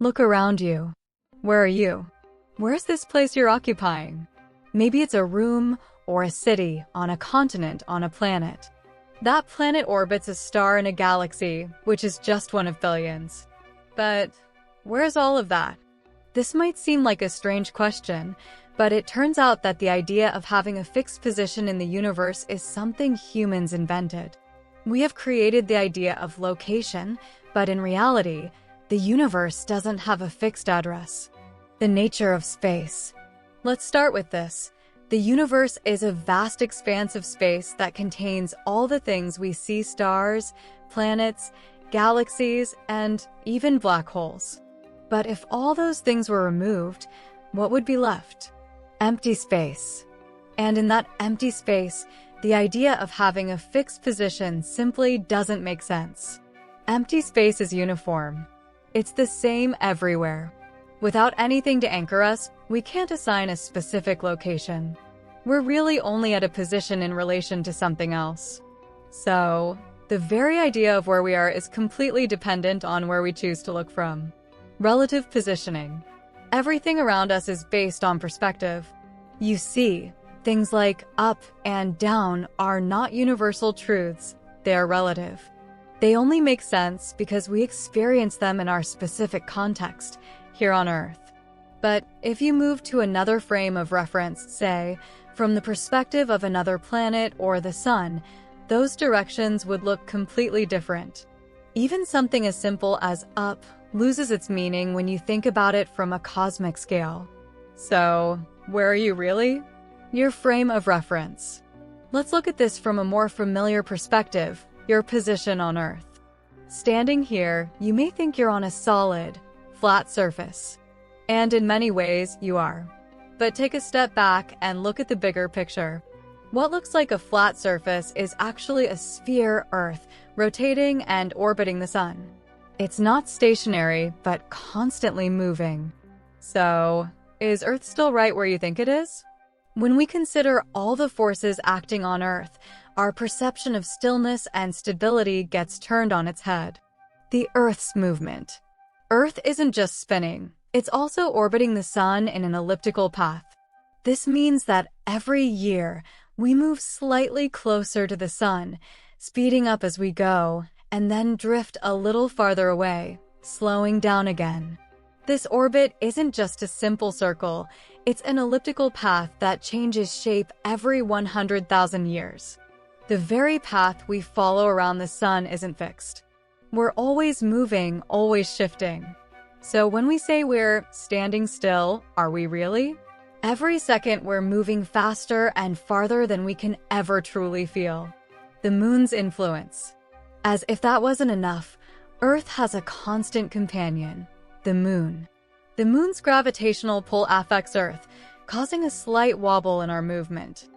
Look around you. Where are you? Where's this place you're occupying? Maybe it's a room or a city on a continent on a planet. That planet orbits a star in a galaxy, which is just one of billions. But where's all of that? This might seem like a strange question, but it turns out that the idea of having a fixed position in the universe is something humans invented. We have created the idea of location, but in reality, the universe doesn't have a fixed address. The nature of space. Let's start with this. The universe is a vast expanse of space that contains all the things we see: stars, planets, galaxies, and even black holes. But if all those things were removed, what would be left? Empty space. And in that empty space, the idea of having a fixed position simply doesn't make sense. Empty space is uniform. It's the same everywhere. Without anything to anchor us, we can't assign a specific location. We're really only at a position in relation to something else. So, the very idea of where we are is completely dependent on where we choose to look from. Relative positioning. Everything around us is based on perspective. You see, things like up and down are not universal truths, they are relative. They only make sense because we experience them in our specific context, here on Earth. But if you move to another frame of reference, say, from the perspective of another planet or the sun, those directions would look completely different. Even something as simple as up loses its meaning when you think about it from a cosmic scale. So, where are you really? Your frame of reference. Let's look at this from a more familiar perspective, your position on Earth. Standing here, you may think you're on a solid, flat surface. And in many ways, you are. But take a step back and look at the bigger picture. What looks like a flat surface is actually a sphere Earth, rotating and orbiting the sun. It's not stationary, but constantly moving. So, is Earth still right where you think it is? When we consider all the forces acting on Earth, our perception of stillness and stability gets turned on its head. The Earth's movement. Earth isn't just spinning, it's also orbiting the sun in an elliptical path. This means that every year, we move slightly closer to the sun, speeding up as we go, and then drift a little farther away, slowing down again. This orbit isn't just a simple circle, it's an elliptical path that changes shape every 100,000 years. The very path we follow around the sun isn't fixed. We're always moving, always shifting. So when we say we're standing still, are we really? Every second we're moving faster and farther than we can ever truly feel. The moon's influence. As if that wasn't enough, Earth has a constant companion, the moon. The moon's gravitational pull affects Earth, causing a slight wobble in our movement.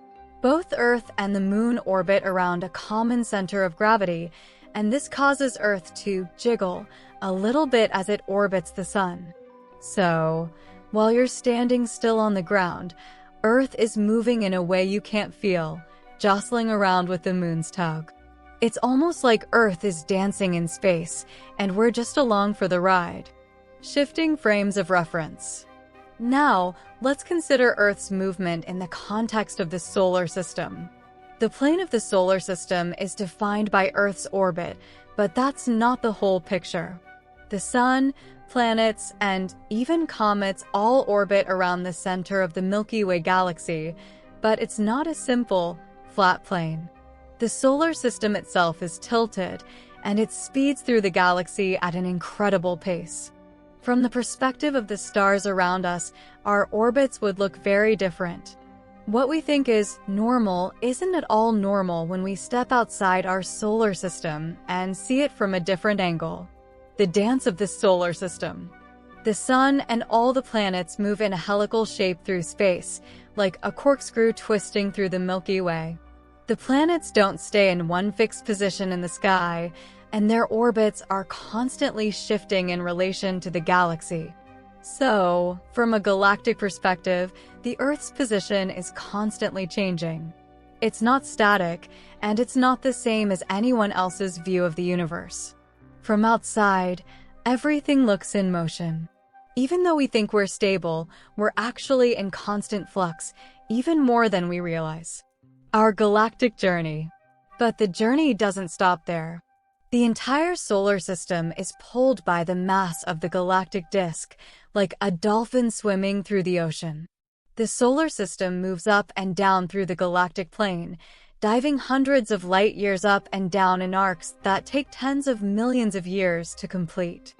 Both Earth and the moon orbit around a common center of gravity, and this causes Earth to jiggle a little bit as it orbits the sun. So, while you're standing still on the ground, Earth is moving in a way you can't feel, jostling around with the moon's tug. It's almost like Earth is dancing in space, and we're just along for the ride. Shifting frames of reference. Now, let's consider Earth's movement in the context of the solar system. The plane of the solar system is defined by Earth's orbit, but that's not the whole picture. The sun, planets, and even comets all orbit around the center of the Milky Way galaxy, but it's not a simple, flat plane. The solar system itself is tilted, and it speeds through the galaxy at an incredible pace. From the perspective of the stars around us, our orbits would look very different. What we think is normal isn't at all normal when we step outside our solar system and see it from a different angle. The dance of the solar system. The sun and all the planets move in a helical shape through space, like a corkscrew twisting through the Milky Way. The planets don't stay in one fixed position in the sky, and their orbits are constantly shifting in relation to the galaxy. So, from a galactic perspective, the Earth's position is constantly changing. It's not static, and it's not the same as anyone else's view of the universe. From outside, everything looks in motion. Even though we think we're stable, we're actually in constant flux, even more than we realize. Our galactic journey. But the journey doesn't stop there. The entire solar system is pulled by the mass of the galactic disk, like a dolphin swimming through the ocean. The solar system moves up and down through the galactic plane, diving hundreds of light years up and down in arcs that take tens of millions of years to complete.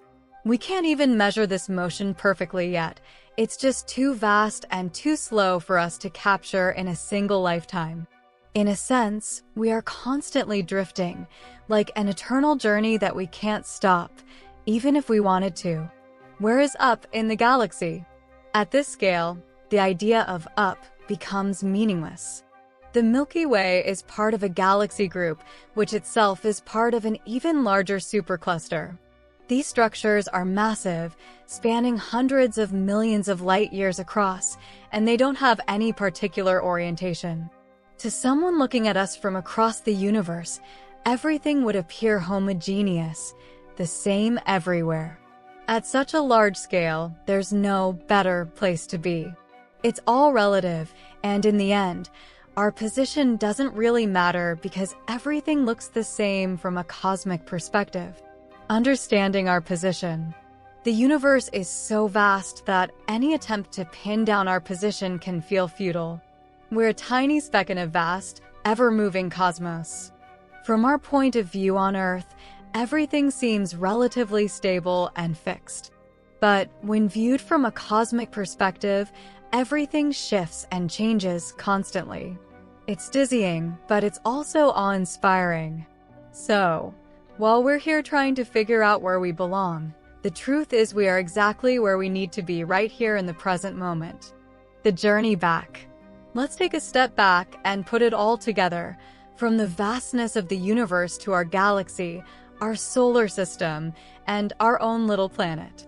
We can't even measure this motion perfectly yet. It's just too vast and too slow for us to capture in a single lifetime. In a sense, we are constantly drifting, like an eternal journey that we can't stop, even if we wanted to. Where is up in the galaxy? At this scale, the idea of up becomes meaningless. The Milky Way is part of a galaxy group, which itself is part of an even larger supercluster. These structures are massive, spanning hundreds of millions of light years across, and they don't have any particular orientation. To someone looking at us from across the universe, everything would appear homogeneous, the same everywhere. At such a large scale, there's no better place to be. It's all relative, and in the end, our position doesn't really matter because everything looks the same from a cosmic perspective. Understanding our position. The universe is so vast that any attempt to pin down our position can feel futile. We're a tiny speck in a vast, ever-moving cosmos. From our point of view on Earth, everything seems relatively stable and fixed. But when viewed from a cosmic perspective, everything shifts and changes constantly. It's dizzying, but it's also awe-inspiring. So, while we're here trying to figure out where we belong, the truth is we are exactly where we need to be right here in the present moment. The journey back. Let's take a step back and put it all together, from the vastness of the universe to our galaxy, our solar system, and our own little planet.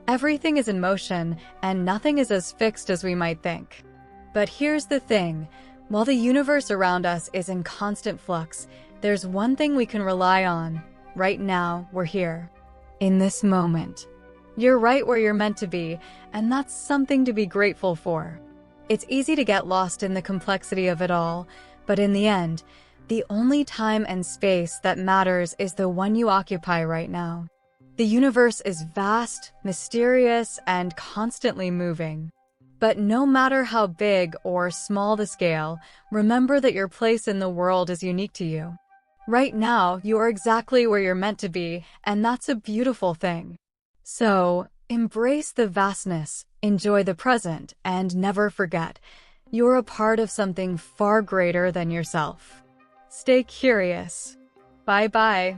Everything is in motion, and nothing is as fixed as we might think. But here's the thing, while the universe around us is in constant flux, there's one thing we can rely on. Right now, we're here. In this moment. You're right where you're meant to be, and that's something to be grateful for. It's easy to get lost in the complexity of it all, but in the end, the only time and space that matters is the one you occupy right now. The universe is vast, mysterious, and constantly moving. But no matter how big or small the scale, remember that your place in the world is unique to you. Right now, you are exactly where you're meant to be, and that's a beautiful thing. So, embrace the vastness, enjoy the present, and never forget, you're a part of something far greater than yourself. Stay curious. Bye-bye.